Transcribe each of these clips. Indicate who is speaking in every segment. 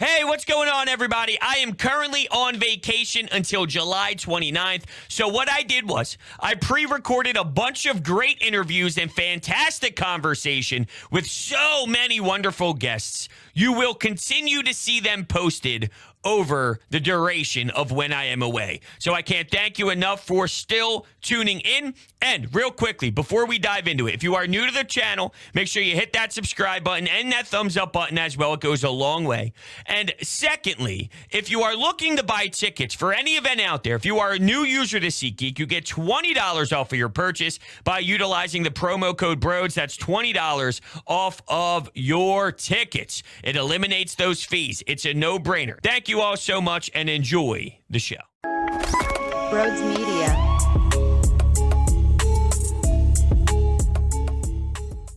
Speaker 1: Hey, what's going on, everybody? I am currently on vacation until July 29th. So what I did was I pre-recorded a bunch of great interviews and fantastic conversation with so many wonderful guests. You will continue to see them posted over the duration of when I am away. So I can't thank you enough for still tuning in. And real quickly, before we dive into it, if you are new to the channel, make sure you hit that subscribe button and that thumbs up button as well. It goes a long way. And secondly, if you are looking to buy tickets for any event out there, if you are a new user to SeatGeek, you get $20 off of your purchase by utilizing the promo code Brodes. That's $20 off of your tickets. It eliminates those fees. It's a no-brainer. Thank you all so much and enjoy the show.
Speaker 2: Brodes Media.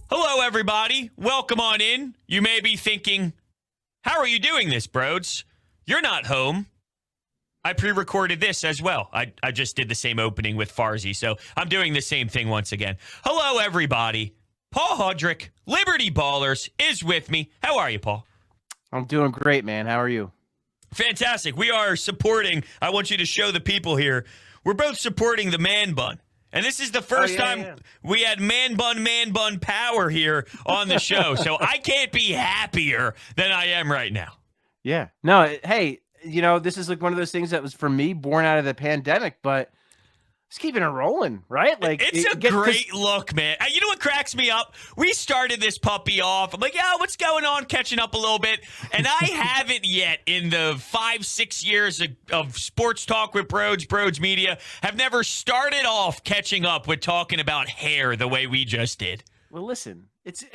Speaker 1: Hello, everybody. Welcome on in. You may be thinking, how are you doing this, Brodes? You're not home. I pre-recorded this as well. I just did the same opening with Farzi, so I'm doing the same thing once again. Hello, everybody. Paul Hudrick, Liberty Ballers, is with me. How are you, Paul?
Speaker 3: I'm doing great, man. How are you?
Speaker 1: Fantastic. We are supporting, I want you to show the people here, we're both supporting the man bun. And this is the first time we had man bun power here on the show. So I can't be happier than I am right now.
Speaker 3: Yeah. No, hey, this is like one of those things that was, for me, born out of the pandemic, but it's keeping it rolling, right? Like
Speaker 1: it's a great look, man. You know what cracks me up? We started this puppy off. I'm like, yeah, what's going on? Catching up a little bit. And I haven't yet, in the 5-6 years of sports talk with Brodes Media, have never started off catching up with talking about hair the way we just did.
Speaker 3: Well, listen, it's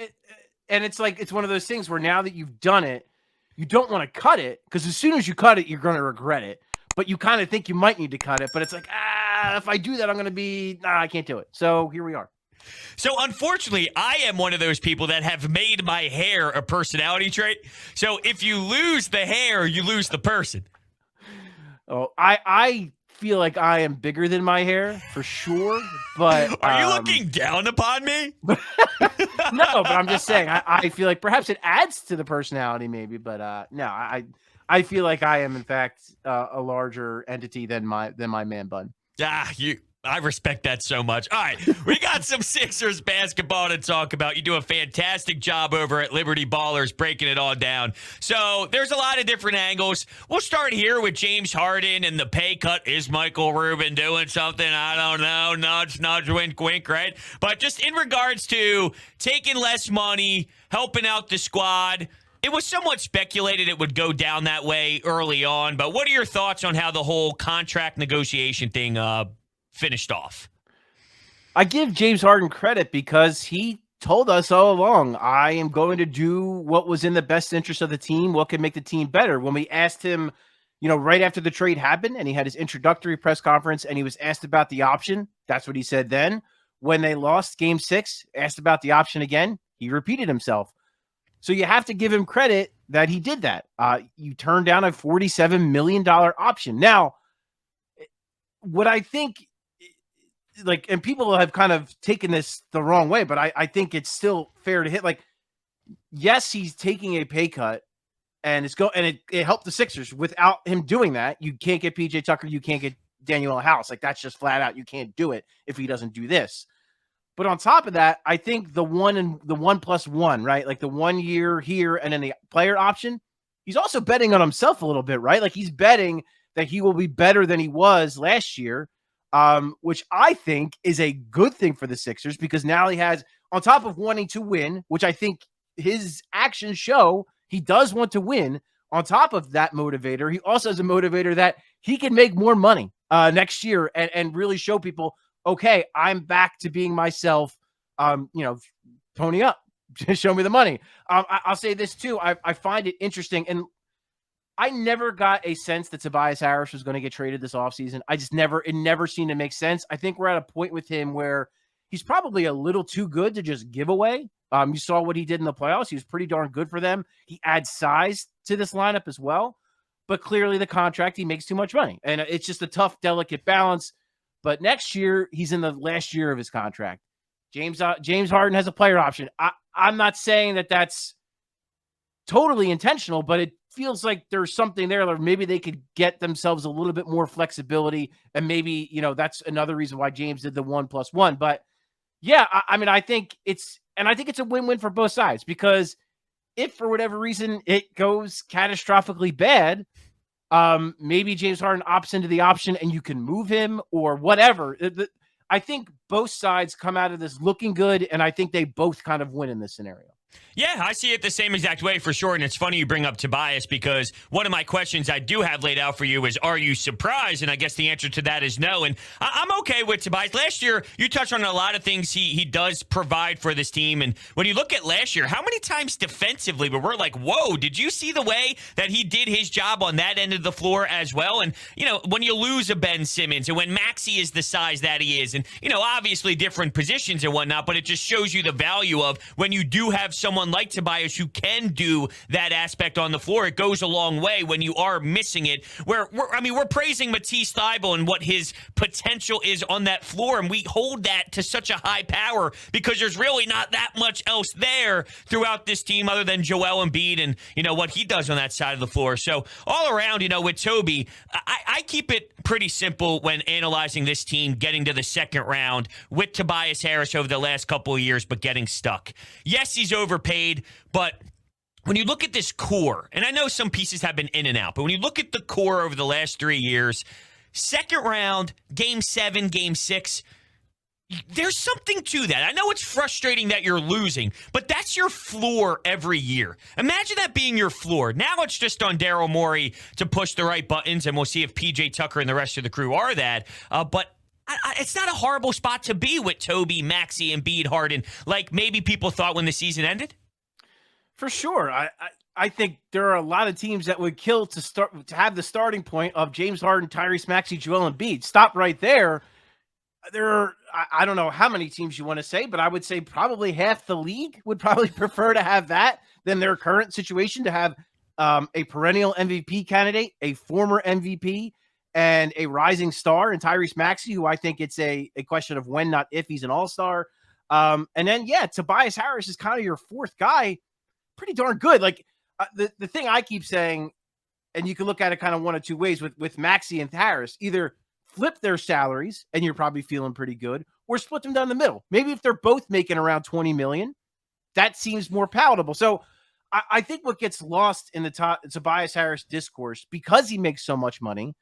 Speaker 3: one of those things where now that you've done it, you don't want to cut it, because as soon as you cut it, you're going to regret it. But you kind of think you might need to cut it, but it's like, if I do that, I'm going to be, I can't do it. So here we are.
Speaker 1: So unfortunately, I am one of those people that have made my hair a personality trait. So if you lose the hair, you lose the person.
Speaker 3: Oh, I feel like I am bigger than my hair for sure. But
Speaker 1: are you looking down upon me?
Speaker 3: No, but I'm just saying, I feel like perhaps it adds to the personality maybe, but no, I feel like I am in fact a larger entity than my man bun.
Speaker 1: I respect that so much. All right, we got some Sixers basketball to talk about. You do a fantastic job over at Liberty Ballers breaking it all down. So there's a lot of different angles. We'll start here with James Harden and the pay cut. Is Michael Rubin doing something? I don't know. Nudge, nudge, wink, wink, right? But just in regards to taking less money, helping out the squad, it was somewhat speculated it would go down that way early on, but what are your thoughts on how the whole contract negotiation thing finished off?
Speaker 3: I give James Harden credit because he told us all along, I am going to do what was in the best interest of the team, what could make the team better. When we asked him, right after the trade happened and he had his introductory press conference and he was asked about the option, that's what he said then. When they lost Game 6, asked about the option again, he repeated himself. So you have to give him credit that he did that. You turned down a $47 million option. Now, what I think, and people have kind of taken this the wrong way, but I think it's still fair to hit. Yes, he's taking a pay cut, and it helped the Sixers. Without him doing that, you can't get PJ Tucker, you can't get Daniel House. That's just flat out. You can't do it if he doesn't do this. But on top of that, I think the 1+1, right? Like the 1 year here and then the player option, he's also betting on himself a little bit, right? Like he's betting that he will be better than he was last year, which I think is a good thing for the Sixers, because now he has, on top of wanting to win, which I think his actions show he does want to win. On top of that motivator, he also has a motivator that he can make more money next year and really show people, okay, I'm back to being myself. Pony up, show me the money. I'll say this too. I find it interesting, and I never got a sense that Tobias Harris was going to get traded this offseason. It never seemed to make sense. I think we're at a point with him where he's probably a little too good to just give away. You saw what he did in the playoffs. He was pretty darn good for them. He adds size to this lineup as well, but clearly the contract, he makes too much money, and it's just a tough, delicate balance. But next year, he's in the last year of his contract. James Harden has a player option. I'm not saying that that's totally intentional, but it feels like there's something there, or maybe they could get themselves a little bit more flexibility, and maybe, that's another reason why James did the 1+1. But yeah, I mean, I think it's a win-win for both sides, because if for whatever reason it goes catastrophically bad, maybe James Harden opts into the option and you can move him or whatever. I think both sides come out of this looking good, and I think they both kind of win in this scenario.
Speaker 1: Yeah, I see it the same exact way for sure. And it's funny you bring up Tobias, because one of my questions I do have laid out for you is, are you surprised? And I guess the answer to that is no. And I'm okay with Tobias. Last year, you touched on a lot of things he does provide for this team. And when you look at last year, how many times defensively where we're like, whoa, did you see the way that he did his job on that end of the floor as well? And, when you lose a Ben Simmons and when Maxey is the size that he is, and, obviously different positions and whatnot, but it just shows you the value of when you do have someone like Tobias who can do that aspect on the floor. It goes a long way when you are missing it. We're praising Matisse Thybulle and what his potential is on that floor, and we hold that to such a high power because there's really not that much else there throughout this team other than Joel Embiid and, what he does on that side of the floor. So all around, with Toby, I keep it pretty simple when analyzing this team getting to the second round with Tobias Harris over the last couple of years, but getting stuck. Yes, he's overpaid, but when you look at this core, and I know some pieces have been in and out, but when you look at the core over the last 3 years, second round, game 7, game 6, there's something to that. I know it's frustrating that you're losing, but that's your floor every year. Imagine that being your floor. Now it's just on Daryl Morey to push the right buttons, and we'll see if PJ Tucker and the rest of the crew are that. But it's not a horrible spot to be with Toby, Maxey, Embiid, Harden, like maybe people thought when the season ended.
Speaker 3: For sure. I think there are a lot of teams that would kill to have the starting point of James Harden, Tyrese Maxey, Joel Embiid. Stop right there. I don't know how many teams you want to say, but I would say probably half the league would probably prefer to have that than their current situation, to have a perennial MVP candidate, a former MVP, and a rising star in Tyrese Maxey, who I think it's a question of when, not if, he's an all-star. And then, Tobias Harris is kind of your fourth guy. Pretty darn good. Like the thing I keep saying, and you can look at it kind of one of two ways with Maxey and Harris, either flip their salaries and you're probably feeling pretty good, or split them down the middle. Maybe if they're both making around $20 million, that seems more palatable. So I think what gets lost in the Tobias Harris discourse, because he makes so much money,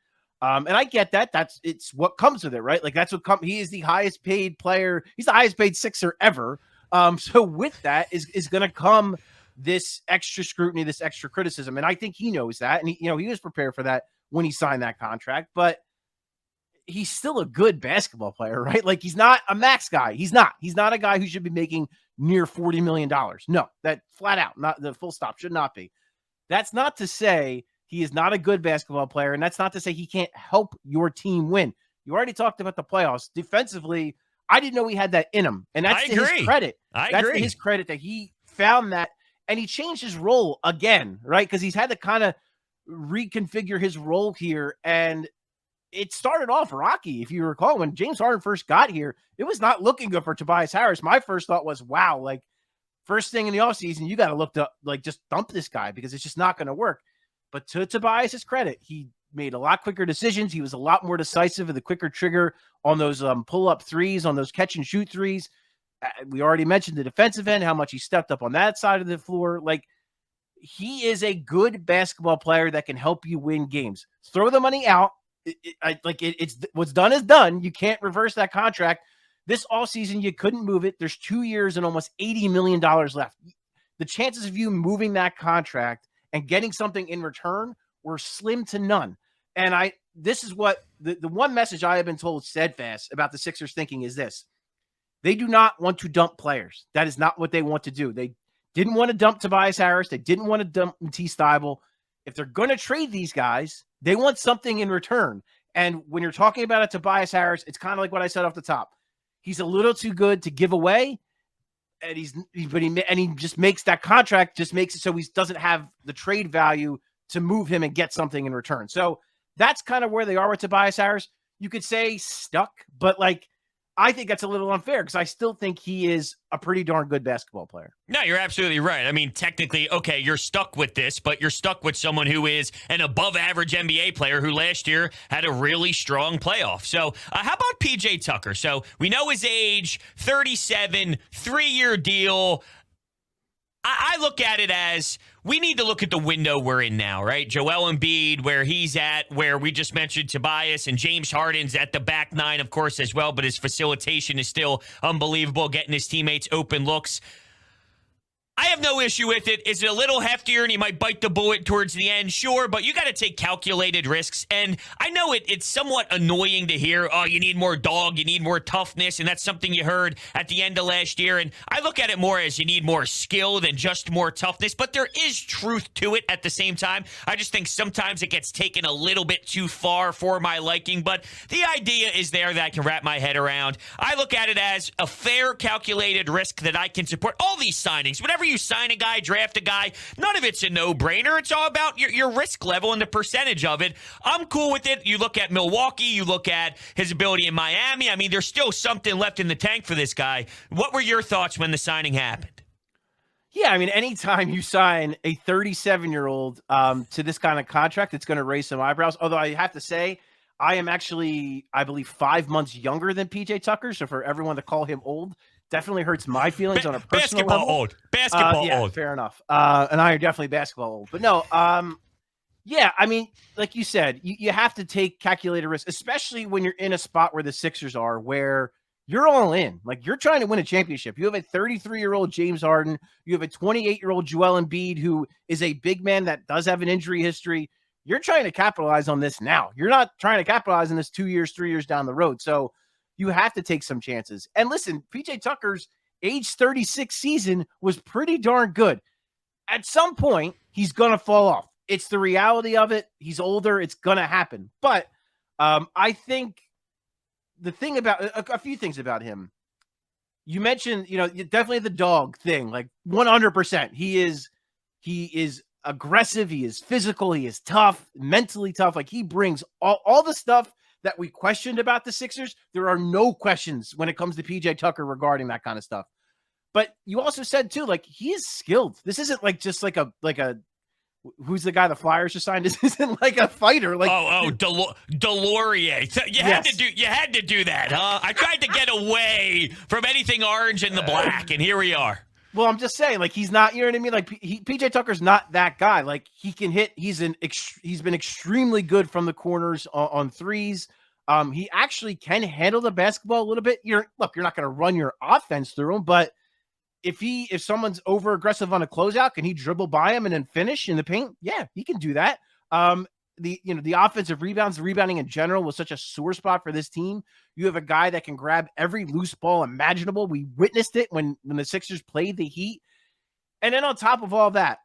Speaker 3: and I get that. It's what comes with it, right? Like he is the highest paid player. He's the highest paid Sixer ever. So with that is going to come this extra scrutiny, this extra criticism. And I think he knows that. And he was prepared for that when he signed that contract, but he's still a good basketball player, right? Like he's not a max guy. He's not a guy who should be making near $40 million. No, that flat out, not the full stop, should not be. That's not to say he is not a good basketball player. And that's not to say he can't help your team win. You already talked about the playoffs. Defensively, I didn't know he had that in him. And that's to his credit. That's to his credit that he found that. And he changed his role again, right? Because he's had to kind of reconfigure his role here. And it started off rocky. If you recall, when James Harden first got here, it was not looking good for Tobias Harris. My first thought was, wow, like first thing in the offseason, you got to look to like just dump this guy because it's just not going to work. But to Tobias's credit, he made a lot quicker decisions. He was a lot more decisive with the quicker trigger on those pull-up threes, on those catch-and-shoot threes. We already mentioned the defensive end, how much he stepped up on that side of the floor. Like, he is a good basketball player that can help you win games. Throw the money out. It's what's done is done. You can't reverse that contract. This offseason, you couldn't move it. There's 2 years and almost $80 million left. The chances of you moving that contract and getting something in return were slim to none. And this is what the one message I have been told steadfast about the Sixers thinking is this. They do not want to dump players. That is not what they want to do. They didn't want to dump Tobias Harris. They didn't want to dump Matisse Thybulle. If they're going to trade these guys, they want something in return. And when you're talking about a Tobias Harris, it's kind of like what I said off the top. He's a little too good to give away, and he just makes that contract, just makes it so he doesn't have the trade value to move him and get something in return. So that's kind of where they are with Tobias Harris. You could say stuck, but like I think that's a little unfair because I still think he is a pretty darn good basketball player.
Speaker 1: No, you're absolutely right. I mean, technically, okay, you're stuck with this, but you're stuck with someone who is an above-average NBA player who last year had a really strong playoff. So how about P.J. Tucker? So we know his age, 37, 3-year deal. I look at it as we need to look at the window we're in now, right? Joel Embiid, where he's at, where we just mentioned Tobias, and James Harden's at the back nine, of course, as well, but his facilitation is still unbelievable, getting his teammates open looks. I have no issue with it. Is it a little heftier and he might bite the bullet towards the end? Sure, but you got to take calculated risks. And I know it's somewhat annoying to hear, oh, you need more dog, you need more toughness, and that's something you heard at the end of last year. And I look at it more as you need more skill than just more toughness, but there is truth to it at the same time. I just think sometimes it gets taken a little bit too far for my liking, but the idea is there that I can wrap my head around. I look at it as a fair, calculated risk that I can support. All these signings, whenever you sign a guy, draft a guy, none of it's a no-brainer. It's all about your risk level and the percentage of it. I'm cool with it. You look at Milwaukee, you look at his ability in Miami. I mean, there's still something left in the tank for this guy. What were your thoughts when the signing happened?
Speaker 3: Yeah, I mean, anytime you sign a 37-year-old to this kind of contract, it's going to raise some eyebrows. Although I have to say, I am actually, I believe, 5 months younger than P.J. Tucker. So for everyone to call him old definitely hurts my feelings on a personal level.
Speaker 1: Basketball old.
Speaker 3: Fair enough. And I are definitely basketball old. But no, yeah, I mean, like you said, you have to take calculated risks, especially when you're in a spot where the Sixers are, where you're all in. Like, you're trying to win a championship. You have a 33-year-old James Harden. You have a 28-year-old Joel Embiid, who is a big man that does have an injury history. You're trying to capitalize on this now. You're not trying to capitalize on this 2 years, 3 years down the road. So you have to take some chances. And listen, P.J. Tucker's age 36 season was pretty darn good. At some point, he's going to fall off. It's the reality of it. He's older. It's going to happen. But I think the thing about a few things about him, you mentioned, definitely the dog thing, like 100%. He is aggressive. He is physical. He is tough, mentally tough. Like, he brings all the stuff that we questioned about the Sixers. There are no questions when it comes to PJ Tucker regarding that kind of stuff. But you also said too, like, he is skilled. This isn't like just like a who's the guy the Flyers just signed? This isn't like a fighter. Like
Speaker 1: Delorier. You had to do that, huh? I tried to get away from anything orange and the black, and here we are.
Speaker 3: Well, I'm just saying, like, he's not, you know what I mean? Like, PJ Tucker's not that guy. Like, he can hit. He's been extremely good from the corners on threes. He actually can handle the basketball a little bit. You're not going to run your offense through him, but if someone's over aggressive on a closeout, can he dribble by him and then finish in the paint? Yeah, he can do that. The offensive rebounds, the rebounding in general was such a sore spot for this team. You have a guy that can grab every loose ball imaginable. We witnessed it when the Sixers played the Heat. And then on top of all that,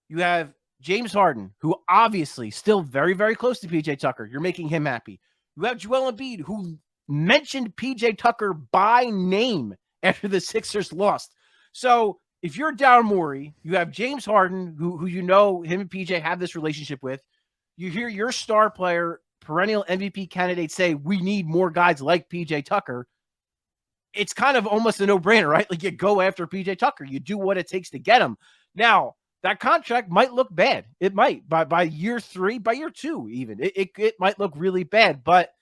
Speaker 3: you have James Harden, who obviously still very, very close to PJ Tucker. You're making him happy. You have Joel Embiid, who mentioned PJ Tucker by name after the Sixers lost. So if you're Daryl Morey, you have James Harden, who him and PJ have this relationship with. You hear your star player, perennial MVP candidate say, we need more guys like PJ Tucker. It's kind of almost a no-brainer, right? Like, you go after PJ Tucker. You do what it takes to get him. Now, that contract might look bad. It might. By year 3, by year 2 even. It might look really bad. But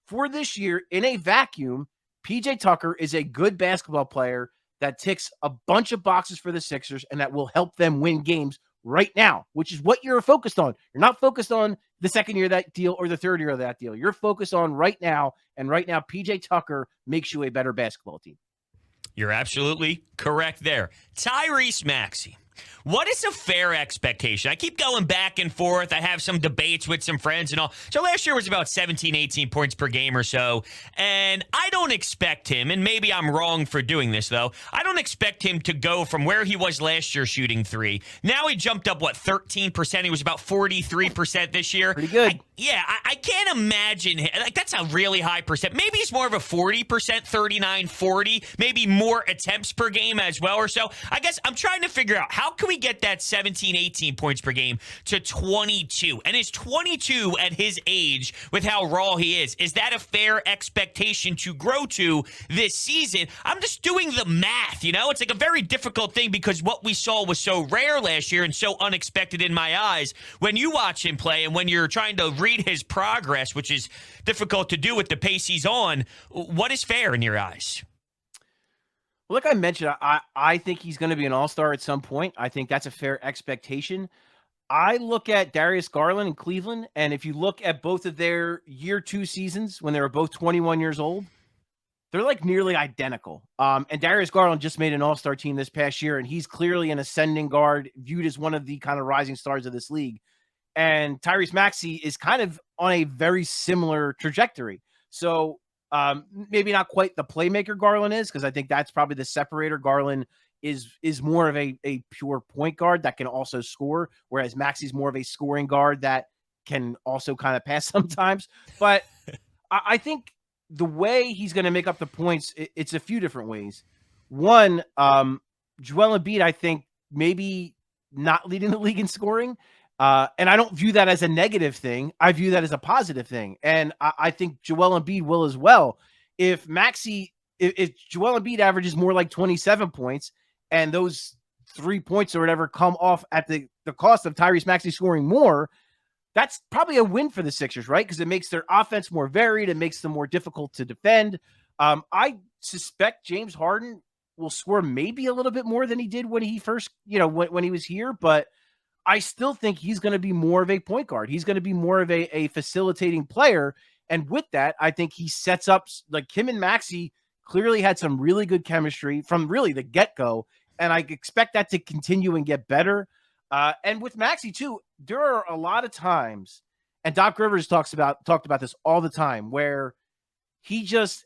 Speaker 3: for this year, in a vacuum, PJ Tucker is a good basketball player that ticks a bunch of boxes for the Sixers and that will help them win games right now, which is what you're focused on. You're not focused on the second year of that deal or the third year of that deal. You're focused on right now, and right now PJ Tucker makes you a better basketball team.
Speaker 1: You're absolutely correct there. Tyrese Maxey. What is a fair expectation? I keep going back and forth. I have some debates with some friends and all. So last year was about 17, 18 points per game or so. And I don't expect him, and maybe I'm wrong for doing this, though. I don't expect him to go from where he was last year shooting 3. Now he jumped up, 13%? He was about 43% this year.
Speaker 3: Pretty good.
Speaker 1: I can't imagine. Like, that's a really high percent. Maybe he's more of a 40%, 39, 40, maybe more attempts per game as well or so. I guess I'm trying to figure out how How can we get that 17, 18 points per game to 22? And is 22 at his age with how raw he is? Is that a fair expectation to grow to this season? I'm just doing the math, It's like a very difficult thing because what we saw was so rare last year and so unexpected in my eyes. When you watch him play and when you're trying to read his progress, which is difficult to do with the pace he's on, what is fair in your eyes?
Speaker 3: Well, like I mentioned, I think he's going to be an all-star at some point. I think that's a fair expectation. I look at Darius Garland in Cleveland, and if you look at both of their year 2 seasons when they were both 21 years old, they're like nearly identical. And Darius Garland just made an all-star team this past year, and he's clearly an ascending guard, viewed as one of the kind of rising stars of this league. And Tyrese Maxey is kind of on a very similar trajectory. So maybe not quite the playmaker Garland is, because I think that's probably the separator. Garland is more of a pure point guard that can also score, whereas Maxey's more of a scoring guard that can also kind of pass sometimes. But I think the way he's going to make up the points, it's a few different ways. One, Joel Embiid, I think maybe not leading the league in scoring. And I don't view that as a negative thing. I view that as a positive thing. And I think Joel Embiid will as well. If Joel Embiid averages more like 27 points and those 3 points or whatever come off at the cost of Tyrese Maxey scoring more, that's probably a win for the Sixers, right? Because it makes their offense more varied. It makes them more difficult to defend. I suspect James Harden will score maybe a little bit more than he did when he first, when he was here. But I still think he's going to be more of a point guard. He's going to be more of a facilitating player. And with that, I think he sets up, like, him and Maxey clearly had some really good chemistry from really the get-go. And I expect that to continue and get better. And with Maxey too, there are a lot of times, and Doc Rivers talked about this all the time, where the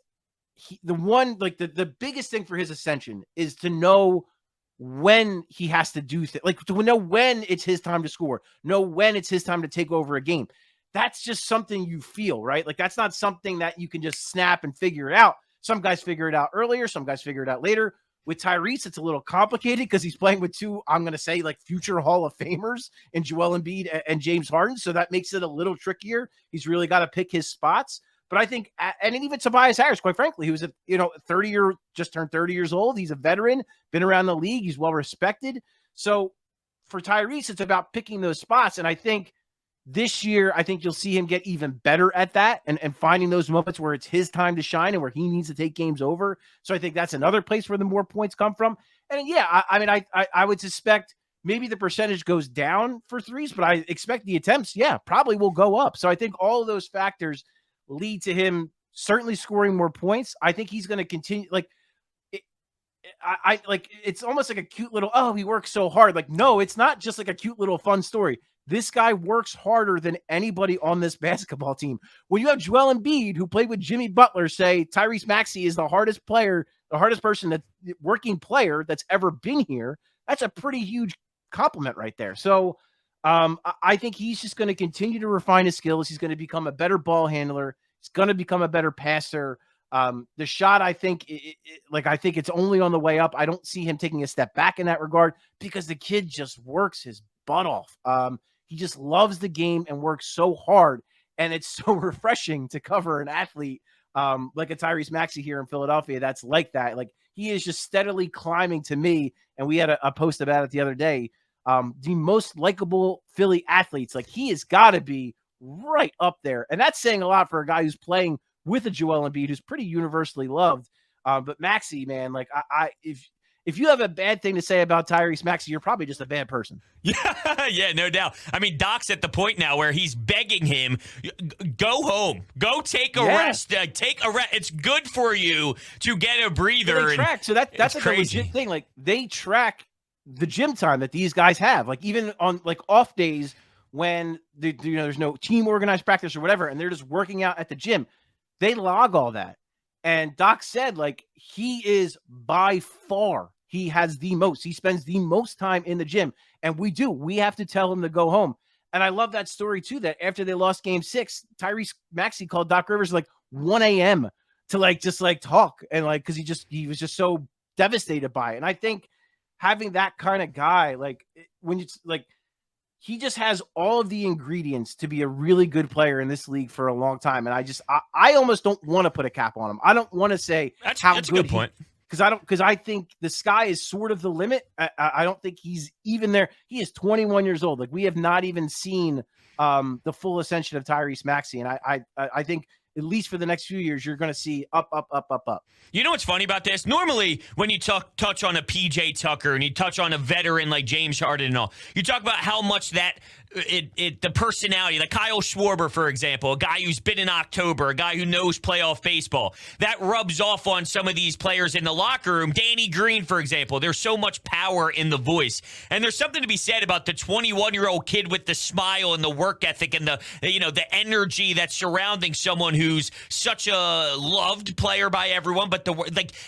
Speaker 3: biggest thing for his ascension is to know when he has to do things, like to know when it's his time to score, know when it's his time to take over a game. That's just something you feel, right? Like, that's not something that you can just snap and figure it out. Some guys figure it out earlier, some guys figure it out later. With Tyrese, it's a little complicated because he's playing with two, I'm going to say, like, future Hall of Famers in Joel Embiid and James Harden. So that makes it a little trickier. He's really got to pick his spots. But I think, and even Tobias Harris, quite frankly, he was just turned 30 years old. He's a veteran, been around the league. He's well respected. So for Tyrese, it's about picking those spots. And I think this year, you'll see him get even better at that and finding those moments where it's his time to shine and where he needs to take games over. So I think that's another place where the more points come from. And yeah, I would suspect maybe the percentage goes down for threes, but I expect the attempts, probably will go up. So I think all of those factors lead to him certainly scoring more points. I think he's going to continue. It's almost like a cute little, he works so hard. Like, no, it's not just like a cute little fun story. This guy works harder than anybody on this basketball team. When you have Joel Embiid, who played with Jimmy Butler, say Tyrese Maxey is the hardest person, working player that's ever been here, that's a pretty huge compliment right there. So I think he's just going to continue to refine his skills. He's going to become a better ball handler. He's going to become a better passer. The shot, I think it's only on the way up. I don't see him taking a step back in that regard because the kid just works his butt off. He just loves the game and works so hard. And it's so refreshing to cover an athlete like a Tyrese Maxey here in Philadelphia that's like that. Like, he is just steadily climbing to me. And we had a post about it the other day. The most likable Philly athletes, like, he has got to be right up there. And that's saying a lot for a guy who's playing with a Joel Embiid who's pretty universally loved. But Maxey, man, like, if you have a bad thing to say about Tyrese Maxey, you're probably just a bad person.
Speaker 1: Yeah, no doubt. I mean, Doc's at the point now where he's begging him, go home, go take a rest, take a rest. It's good for you to get a breather.
Speaker 3: They track. So that's like crazy. A legit thing. Like, they track the gym time that these guys have. Like, even on like off days when there's no team organized practice or whatever, and they're just working out at the gym, they log all that. And Doc said, like, he is by far, he has the most. He spends the most time in the gym. And we have to tell him to go home. And I love that story, too, that after they lost game 6, Tyrese Maxey called Doc Rivers like 1 a.m. to just talk. And because he was just so devastated by it. And I think having that kind of guy, like when it's like he just has all of the ingredients to be a really good player in this league for a long time. And I almost don't want to put a cap on him. I don't want to say
Speaker 1: That's
Speaker 3: how
Speaker 1: a
Speaker 3: good
Speaker 1: good point.
Speaker 3: because I think the sky is sort of the limit. I don't think he's even there. He is 21 years old. Like we have not even seen the full ascension of Tyrese Maxey. And I think at least for the next few years, you're going to see up, up, up, up, up.
Speaker 1: You know what's funny about this? Normally, when you touch on a PJ Tucker and you touch on a veteran like James Harden and all, you talk about how much that the personality, like Kyle Schwarber, for example, a guy who's been in October, a guy who knows playoff baseball, that rubs off on some of these players in the locker room. Danny Green, for example, there's so much power in the voice. And there's something to be said about the 21-year-old kid with the smile and the work ethic and the energy that's surrounding someone who's such a loved player by everyone. But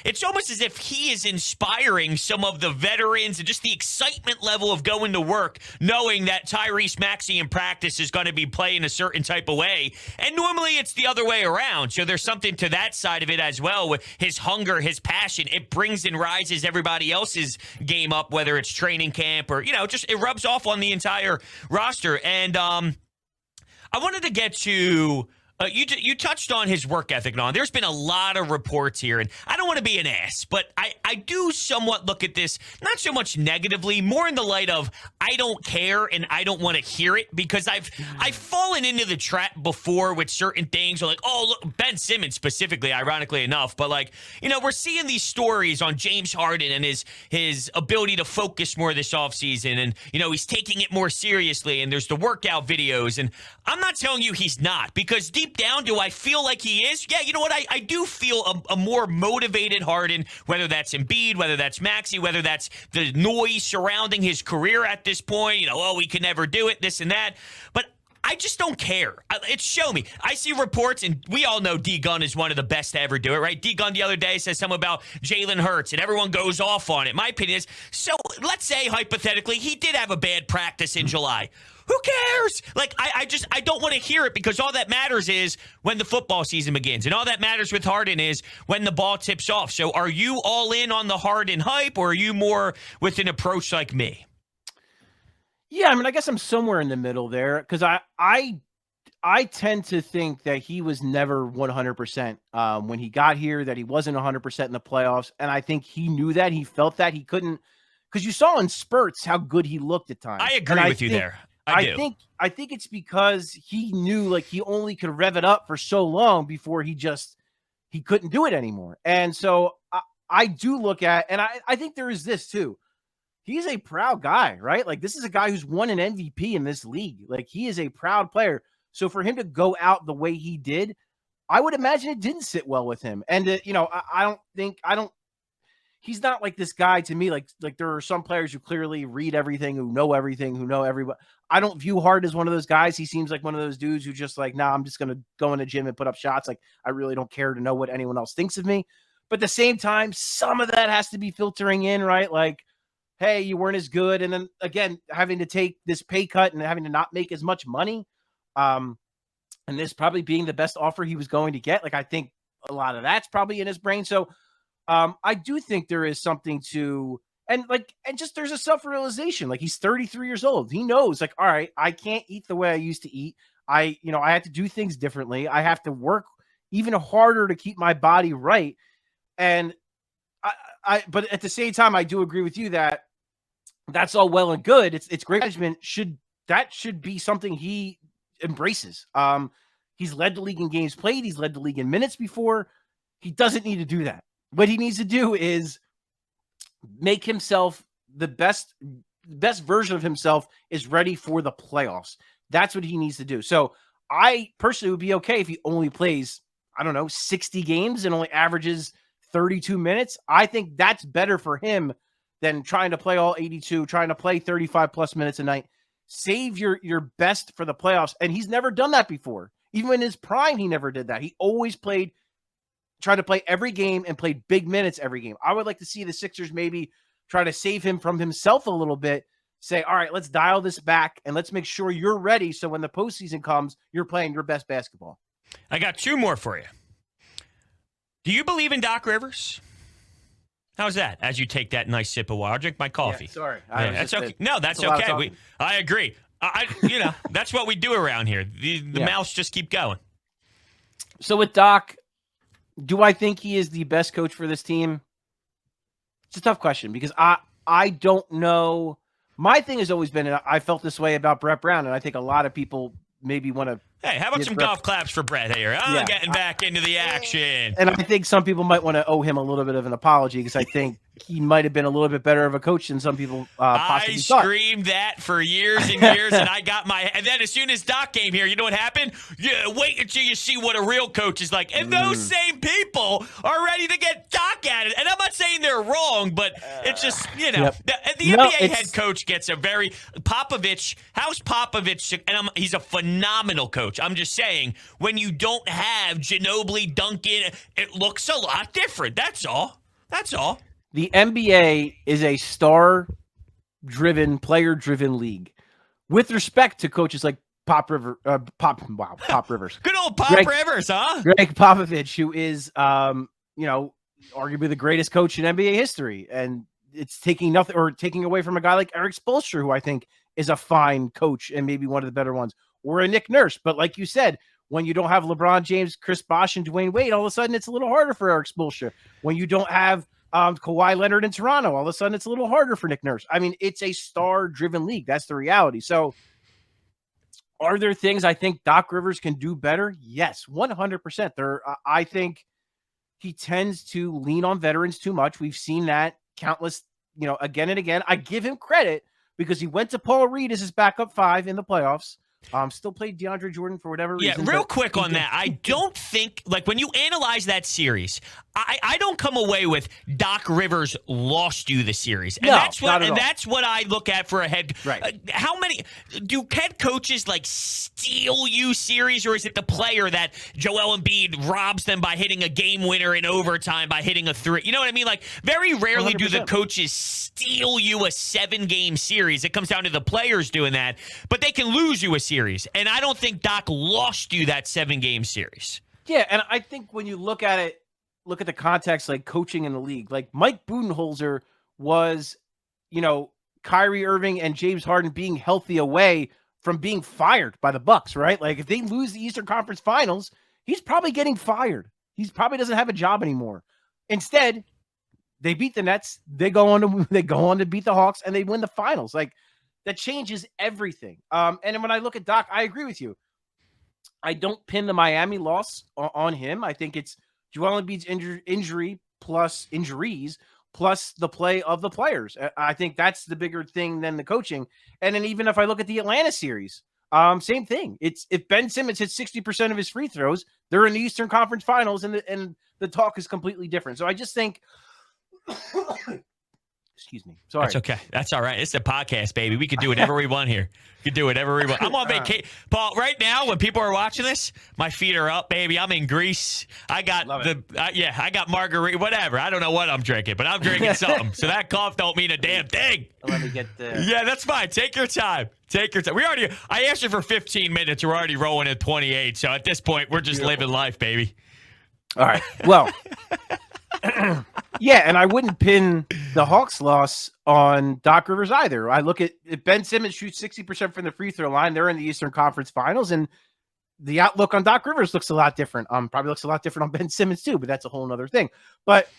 Speaker 1: it's almost as if he is inspiring some of the veterans and just the excitement level of going to work, knowing that Tyrese Maxey in practice is going to be playing a certain type of way. And normally it's the other way around. So there's something to that side of it as well with his hunger, his passion. It brings and rises everybody else's game up, whether it's training camp or, just it rubs off on the entire roster. And I wanted to get to... You touched on his work ethic and all. There's been a lot of reports here, and I don't want to be an ass, but I do somewhat look at this, not so much negatively, more in the light of I don't care and I don't want to hear it, because I've fallen into the trap before with certain things, or like, oh, look, Ben Simmons specifically, ironically enough, but we're seeing these stories on James Harden and his ability to focus more this offseason, and, he's taking it more seriously, and there's the workout videos, and I'm not telling you he's not, because deep down, do I feel like he is? Yeah, you know what? I do feel a more motivated Harden, whether that's Embiid, whether that's Maxey, whether that's the noise surrounding his career at this point. We can never do it, this and that. But I just don't care. It's show me. I see reports, and we all know D. Gunn is one of the best to ever do it, right? D. Gunn the other day says something about Jalen Hurts, and everyone goes off on it. My opinion is, so let's say, hypothetically, he did have a bad practice in July. Who cares? I don't want to hear it, because all that matters is when the football season begins. And all that matters with Harden is when the ball tips off. So are you all in on the Harden hype, or are you more with an approach like me?
Speaker 3: Yeah, I guess I'm somewhere in the middle there, because I tend to think that he was never 100% when he got here, that he wasn't 100% in the playoffs. And I think he knew that. He felt that he couldn't, because you saw in spurts how good he looked at times.
Speaker 1: I agree with you there. I think it's because he knew he only could rev it up for so long before he couldn't do it anymore. And so I do look at, and I think there is this too. He's a proud guy, right? This is a guy who's won an MVP in this league. He is a proud player. So for him to go out the way he did, I would imagine it didn't sit well with him. And he's not like this guy to me. Like there are some players who clearly read everything, who know everything, who know everybody. I don't view Harden as one of those guys. He seems like one of those dudes who just I'm just going to go in the gym and put up shots. I really don't care to know what anyone else thinks of me. But at the same time, some of that has to be filtering in, right? Hey, you weren't as good. And then again, having to take this pay cut and having to not make as much money. And this probably being the best offer he was going to get. I think a lot of that's probably in his brain. So I do think there is something to, and just there's a self-realization. He's 33 years old. He knows all right, I can't eat the way I used to eat. I have to do things differently. I have to work even harder to keep my body right. And but at the same time, I do agree with you that that's all well and good. It's great management should be something he embraces. He's led the league in games played. He's led the league in minutes before. He doesn't need to do that. What he needs to do is make himself the best version of himself is ready for the playoffs. That's what he needs to do. So I personally would be okay if he only plays, 60 games and only averages 32 minutes. I think that's better for him than trying to play all 82, trying to play 35 plus minutes a night. Save your best for the playoffs. And he's never done that before. Even in his prime, he never did that. He always tried to play every game and played big minutes every game. I would like to see the Sixers maybe try to save him from himself a little bit. Say, all right, let's dial this back and let's make sure you're ready. So when the postseason comes, you're playing your best basketball. I got two more for you. Do you believe in Doc Rivers? How's that? As you take that nice sip of water, I'll drink my coffee.
Speaker 3: Yeah, sorry.
Speaker 1: That's okay. No, that's okay. I agree. That's what we do around here. The mouths just keep going.
Speaker 3: So with Doc, do I think he is the best coach for this team? It's a tough question because I don't know. My thing has always been, and I felt this way about Brett Brown, and I think a lot of people maybe want to.
Speaker 1: Hey, how about some golf claps for Brett here? Getting back into the action.
Speaker 3: And I think some people might want to owe him a little bit of an apology because I think he might have been a little bit better of a coach than some people possibly thought.
Speaker 1: I screamed that for years and years, and I got my. And then as soon as Doc came here, you know what happened? Yeah, wait until you see what a real coach is like. And those same people are ready to get Doc at it. And I'm not saying they're wrong, but it's just the NBA head coach gets a very Popovich. How's Popovich? And he's a phenomenal coach. I'm just saying, when you don't have Ginobili, Duncan, it looks a lot different. That's all.
Speaker 3: The NBA is a star-driven, player-driven league. With respect to coaches like Pop Rivers.
Speaker 1: Good old Pop Rivers, huh?
Speaker 3: Greg Popovich, who is, arguably the greatest coach in NBA history. And it's taking away from a guy like Eric Spoelstra, who I think is a fine coach and maybe one of the better ones. Or a Nick Nurse. But like you said, when you don't have LeBron James, Chris Bosh, and Dwayne Wade, all of a sudden it's a little harder for Eric Spoelstra. When you don't have Kawhi Leonard in Toronto, all of a sudden it's a little harder for Nick Nurse. I mean, it's a star-driven league. That's the reality. So are there things I think Doc Rivers can do better? Yes, 100%. I think he tends to lean on veterans too much. We've seen that countless, again and again. I give him credit because he went to Paul Reed as his backup 5 in the playoffs. Still played DeAndre Jordan for whatever reason.
Speaker 1: Yeah, real quick on that. I don't think, when you analyze that series, I don't come away with Doc Rivers lost you the series. And that's what I look at for a head.
Speaker 3: Right.
Speaker 1: How many do head coaches steal you series, or is it the player that Joel Embiid robs them by hitting a game winner in overtime by hitting a 3? You know what I mean? Very rarely 100%. Do the coaches steal you a 7-game series. It comes down to the players doing that, but they can lose you a series. And I don't think Doc lost you that 7-game series.
Speaker 3: Yeah, and I think when you look at the context, coaching in the league, Mike Budenholzer was, Kyrie Irving and James Harden being healthy away from being fired by the Bucks, right? If they lose the Eastern Conference Finals, he's probably getting fired. He probably doesn't have a job anymore. Instead, they beat the Nets. They go on to beat the Hawks, and they win the finals. That changes everything. And when I look at Doc, I agree with you. I don't pin the Miami loss on him. I think it's Joel Embiid's injury plus injuries plus the play of the players. I think that's the bigger thing than the coaching. And then even if I look at the Atlanta series, same thing. It's if Ben Simmons hits 60% of his free throws, they're in the Eastern Conference Finals, and the talk is completely different. So I just think. Excuse me. Sorry.
Speaker 1: That's okay. That's all right. It's a podcast, baby. We could do whatever we want here. We could do whatever we want. I'm on vacation. Paul, right now, when people are watching this, my feet are up, baby. I'm in Greece. I got I got margarita, whatever. I don't know what I'm drinking, but I'm drinking something. So that cough don't mean a damn thing.
Speaker 3: Let me get the.
Speaker 1: Yeah, that's fine. Take your time. I asked you for 15 minutes. We're already rolling at 28. So at this point, we're just living life, baby.
Speaker 3: All right. Well. Yeah, and I wouldn't pin the Hawks loss on Doc Rivers either. I look at if Ben Simmons shoots 60% from the free throw line, they're in the Eastern Conference Finals, and the outlook on Doc Rivers looks a lot different. Probably looks a lot different on Ben Simmons too, but that's a whole other thing. But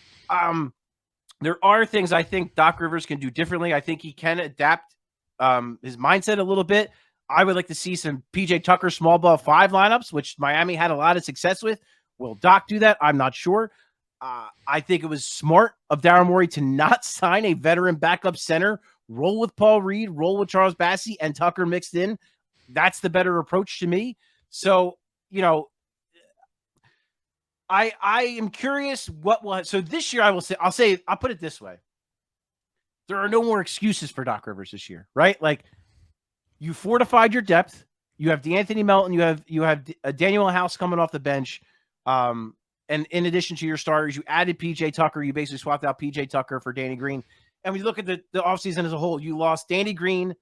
Speaker 3: there are things I think Doc Rivers can do differently. I think he can adapt his mindset a little bit. I would like to see some PJ Tucker small ball 5 lineups, which Miami had a lot of success with. Will Doc do that? I'm not sure. I think it was smart of Daryl Morey to not sign a veteran backup center, roll with Paul Reed, roll with Charles Bassey, and Tucker mixed in. That's the better approach to me. So, I am curious what will. So this year, I'll put it this way: there are no more excuses for Doc Rivers this year, right? You fortified your depth. You have DeAnthony Melton. You have Daniel House coming off the bench. And in addition to your starters, you added PJ Tucker. You basically swapped out PJ Tucker for Danny Green. And when you look at the offseason as a whole, you lost Danny Green,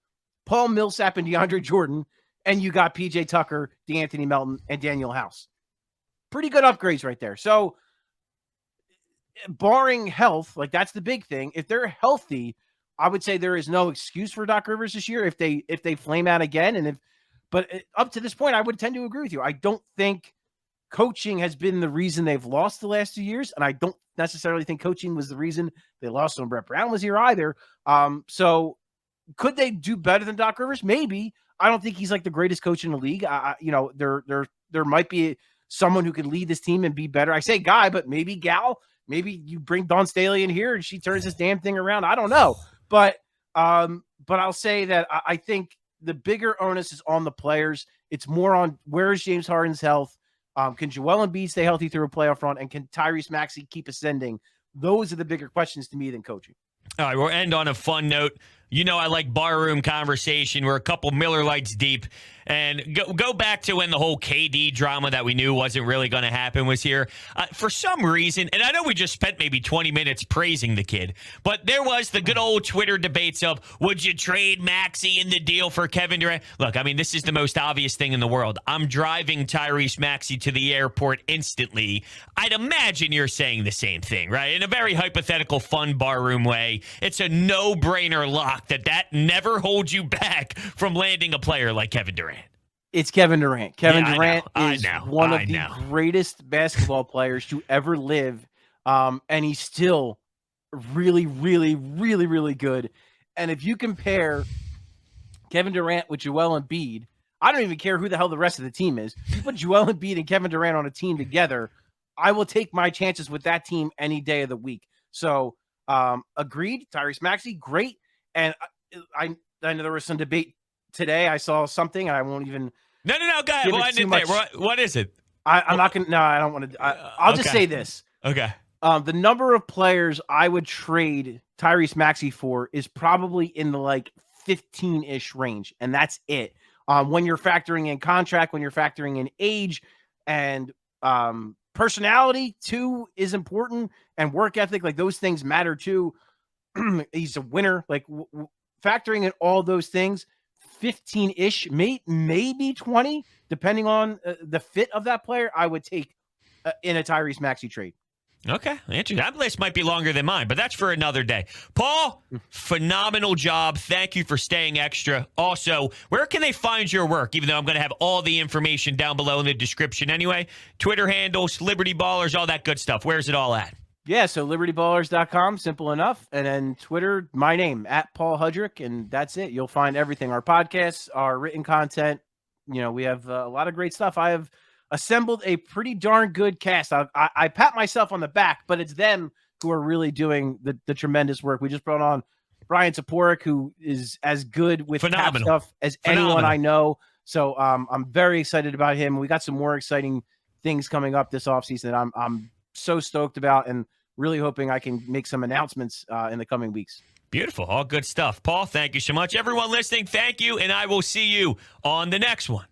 Speaker 3: Paul Millsap, and DeAndre Jordan, and you got PJ Tucker, DeAnthony Melton, and Daniel House. Pretty good upgrades right there. So barring health, like that's the big thing. If they're healthy, I would say there is no excuse for Doc Rivers this year if they flame out again. But up to this point, I would tend to agree with you. I don't think coaching has been the reason they've lost the last 2 years, and I don't necessarily think coaching was the reason they lost when Brett Brown was here either. So could they do better than Doc Rivers? Maybe. I don't think he's like the greatest coach in the league. There might be someone who can lead this team and be better. I say guy, but maybe gal. Maybe you bring Dawn Staley in here and she turns this damn thing around. I don't know. But I'll say that I think the bigger onus is on the players. It's more on where is James Harden's health? Can Joel Embiid stay healthy through a playoff run? And can Tyrese Maxey keep ascending? Those are the bigger questions to me than coaching.
Speaker 1: All right, we'll end on a fun note. You know I like barroom conversation. We're a couple Miller Lights deep. And go back to when the whole KD drama that we knew wasn't really going to happen was here. For some reason, and I know we just spent maybe 20 minutes praising the kid, but there was the good old Twitter debates of, would you trade Maxey in the deal for Kevin Durant? Look, I mean, this is the most obvious thing in the world. I'm driving Tyrese Maxey to the airport instantly. I'd imagine you're saying the same thing, right? In a very hypothetical, fun barroom way. It's a no-brainer lock that never holds you back from landing a player like Kevin Durant.
Speaker 3: It's Kevin Durant. Kevin Durant is one of the greatest basketball players to ever live. And he's still really, really, really, really good. And if you compare Kevin Durant with Joel Embiid, I don't even care who the hell the rest of the team is. You put Joel Embiid and Kevin Durant on a team together, I will take my chances with that team any day of the week. So agreed. Tyrese Maxey, great. And I know there was some debate today. I saw something, and I won't even.
Speaker 1: No. Go ahead. Well, I didn't there. What is it?
Speaker 3: I'm not going to. No, I don't want to. I'll just say this.
Speaker 1: Okay.
Speaker 3: The number of players I would trade Tyrese Maxey for is probably in the like 15-ish range, and that's it. When you're factoring in contract, when you're factoring in age, and personality too is important, and work ethic, like those things matter too. He's a winner. Like factoring in all those things, 15-ish, maybe 20, depending on the fit of that player, I would take in a Tyrese Maxey trade.
Speaker 1: Okay, interesting. That list might be longer than mine, but that's for another day. Paul, phenomenal job. Thank you for staying extra. Also, where can they find your work? Even though I'm going to have all the information down below in the description anyway. Twitter handles, Liberty Ballers, all that good stuff. Where's it all at?
Speaker 3: Yeah, so libertyballers.com, simple enough. And then Twitter, my name, @Paul Hudrick, and that's it. You'll find everything, our podcasts, our written content. You know, we have a lot of great stuff. I have assembled a pretty darn good cast. I pat myself on the back, but it's them who are really doing the tremendous work. We just brought on Brian Toporek, who is as good with cap stuff as anyone I know. So I'm very excited about him. We got some more exciting things coming up this offseason that I'm so stoked about, and really hoping I can make some announcements in the coming weeks.
Speaker 1: Beautiful. All good stuff. Paul, thank you so much. Everyone listening, thank you, and I will see you on the next one.